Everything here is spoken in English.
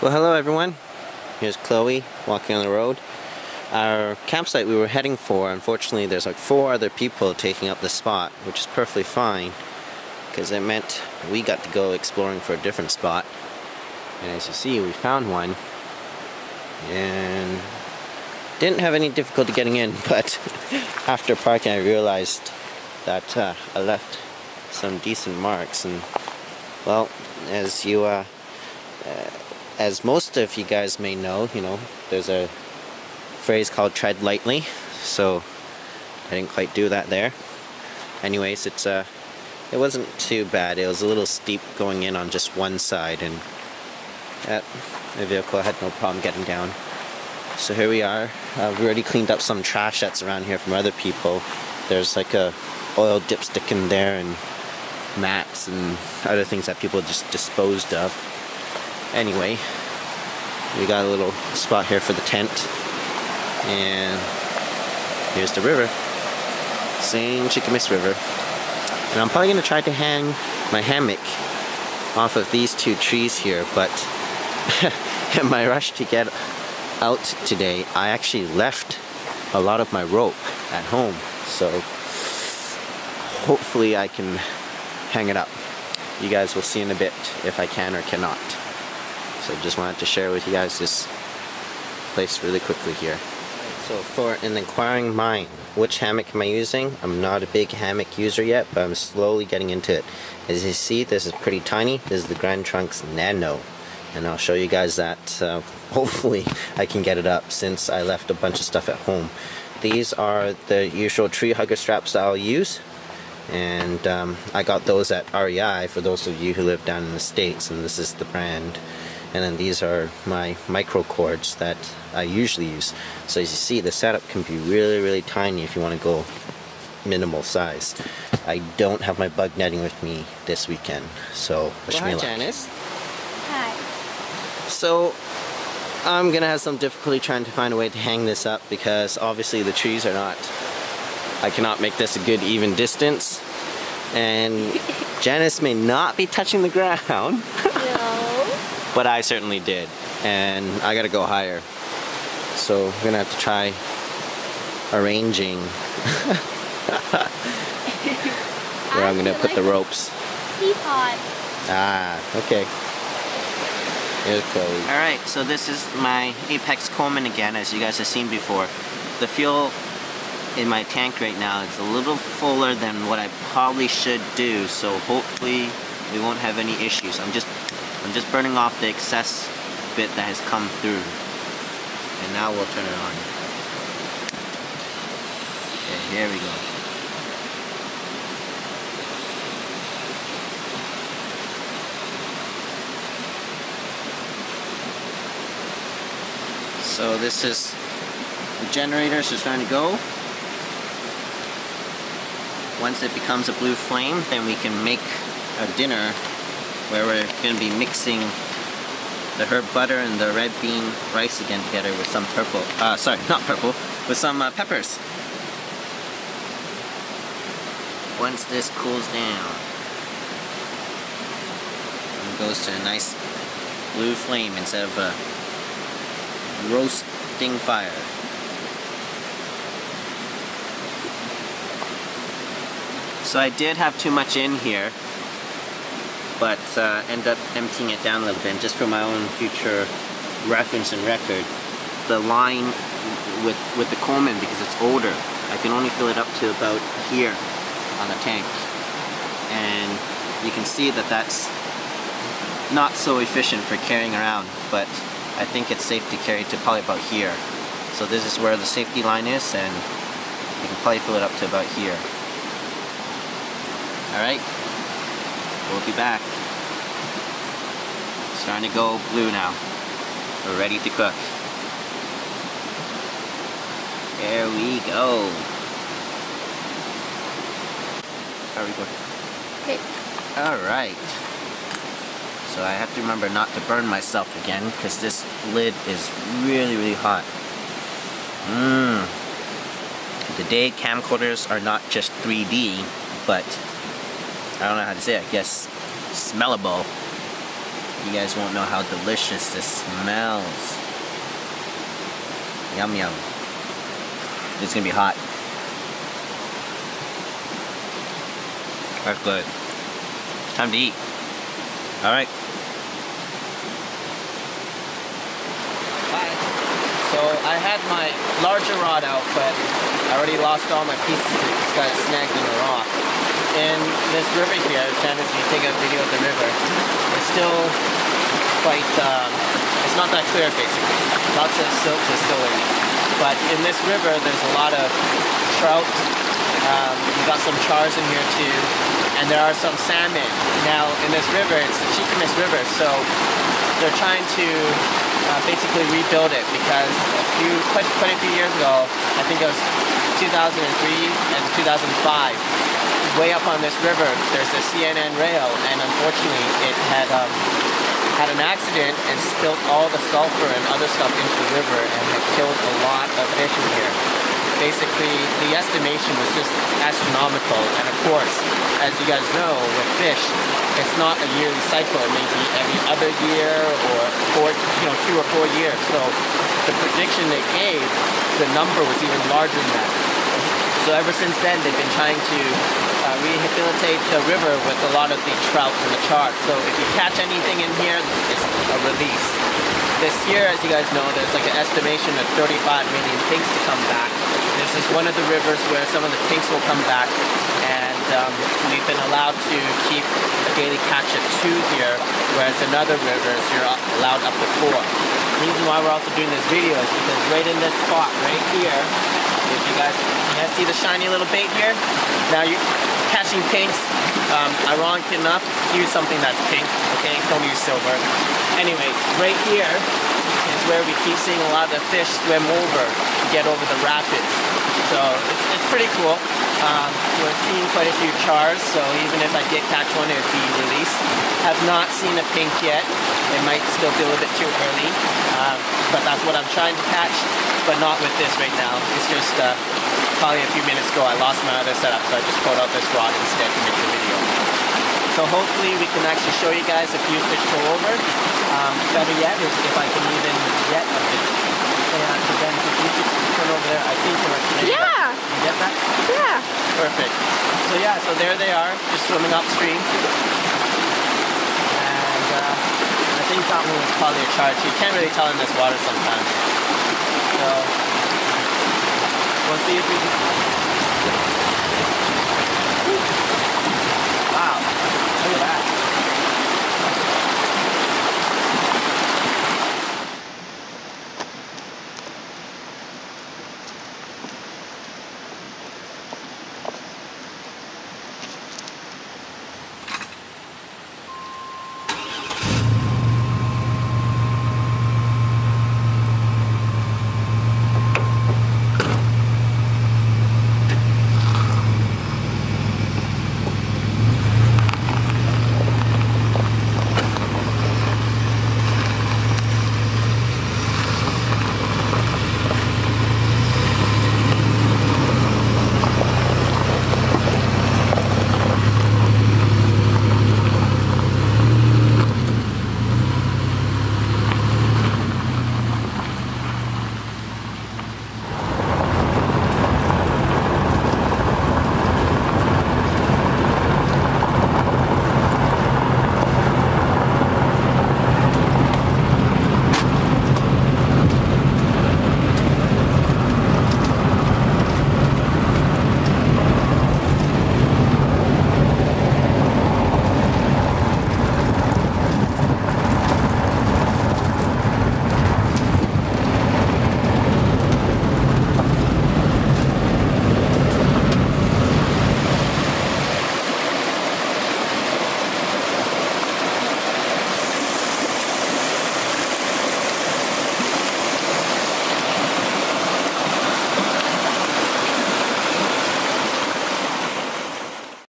Well, hello everyone. Here's Chloe walking on the road. Our campsite we were heading for, unfortunately there's like 4 other people taking up the spot, which is perfectly fine because it meant we got to go exploring for a different spot. And as you see, we found one and didn't have any difficulty getting in, but after parking I realized that I left some decent marks, and well, as most of you guys may know, there's a phrase called tread lightly, so I didn't quite do that there. Anyways, it wasn't too bad. It was a little steep going in on just one side, and the vehicle had no problem getting down. So here we are. We've already cleaned up some trash that's around here from other people. There's like a oil dipstick in there and mats and other things that people just disposed of. Anyway, we got a little spot here for the tent, and here's the river, St. Squamish River. And I'm probably going to try to hang my hammock off of these 2 trees here, but in my rush to get out today, I actually left a lot of my rope at home, so hopefully I can hang it up. You guys will see in a bit if I can or cannot. So just wanted to share with you guys this place really quickly here. So for an inquiring mind, which hammock am I using? I'm not a big hammock user yet, but I'm slowly getting into it. As you see, this is pretty tiny. This is the Grand Trunk's Nano. And I'll show you guys that. Hopefully I can get it up since I left a bunch of stuff at home. These are the usual tree hugger straps that I'll use. And I got those at REI for those of you who live down in the States, and this is the brand. And then these are my micro cords that I usually use. So as you see, the setup can be really, really tiny if you want to go minimal size. I don't have my bug netting with me this weekend, so wish me luck. Hi, Janice. Hi. So I'm gonna have some difficulty trying to find a way to hang this up because obviously the trees are not. I cannot make this a good even distance, and Janice may not be touching the ground. No. But I certainly did, and I gotta go higher. So we're gonna have to try arranging where I'm gonna put the ropes. Teapot. Ah, okay. Here's Chloe. Alright, so this is my Apex Coleman again, as you guys have seen before. The fuel in my tank right now is a little fuller than what I probably should do, so hopefully we won't have any issues. I'm just burning off the excess bit that has come through. And now we'll turn it on. Okay, here we go. So this is the generators are starting to go. Once it becomes a blue flame, then we can make a dinner where we're going to be mixing the herb butter and the red bean rice again together with some purple, sorry, not purple, with some peppers. Once this cools down, it goes to a nice blue flame instead of a roasting fire. So I did have too much in here, but end up emptying it down a little bit. And just for my own future reference and record, the line with the Coleman, because it's older, I can only fill it up to about here on the tank. And you can see that that's not so efficient for carrying around, but I think it's safe to carry to probably about here. So this is where the safety line is, and you can probably fill it up to about here. Alright, we'll be back. Starting to go blue now. We're ready to cook. There we go. How are we going? Okay. Alright. So I have to remember not to burn myself again, because this lid is really, really hot. Today camcorders are not just 3D, but I don't know how to say it, I guess smellable. You guys won't know how delicious this smells. Yum yum. It's gonna be hot. That's good. It's time to eat. Alright. Bye. So I had my larger rod out, but I already lost all my pieces. It just got snagged in a rock. In this river here, Janice, if you take a video of the river, it's still quite, it's not that clear basically. Lots of silt is still in it. But in this river, there's a lot of trout. You got some chars in here too. And there are some salmon. Now in this river, it's the Squamish River, so they're trying to basically rebuild it because quite a few years ago, I think it was 2003 and 2005, way up on this river, there's a CNN rail, and unfortunately it had an accident and spilled all the sulfur and other stuff into the river and had killed a lot of fish in here. Basically, the estimation was just astronomical, and of course, as you guys know, with fish, it's not a yearly cycle. It may be every other year or 2 or 4 years. So the prediction they gave, the number was even larger than that. So ever since then, they've been trying to rehabilitate the river with a lot of the trout and the char. So if you catch anything in here, it's a release. This year, as you guys know, there's like an estimation of 35 million pinks to come back. This is one of the rivers where some of the pinks will come back, and we've been allowed to keep a daily catch of 2 here, whereas in other rivers you're allowed up to 4. The reason why we're also doing this video is because right in this spot, right here, if you guys see the shiny little bait here? Now you're catching pinks. Ironic enough, use something that's pink, okay? Don't use silver. Anyways, right here is where we keep seeing a lot of the fish swim over to get over the rapids. So it's pretty cool. We're seeing quite a few chars, so even if I did catch one, it would be released. Have not seen a pink yet. It might still be a little bit too early, but that's what I'm trying to catch, but not with this right now. It's just probably a few minutes ago I lost my other setup, so I just pulled out this rod instead to make the video. So hopefully we can actually show you guys a few fish go over. Better yet is if I can even get a fish. So then if you could turn over there, I think we're connected. Yeah. You get that? Yeah. Perfect. So yeah, so there they are, just swimming upstream. And I think that one was probably a char too. You can't really tell in this water sometimes. So we'll see if we can. Wow. Look at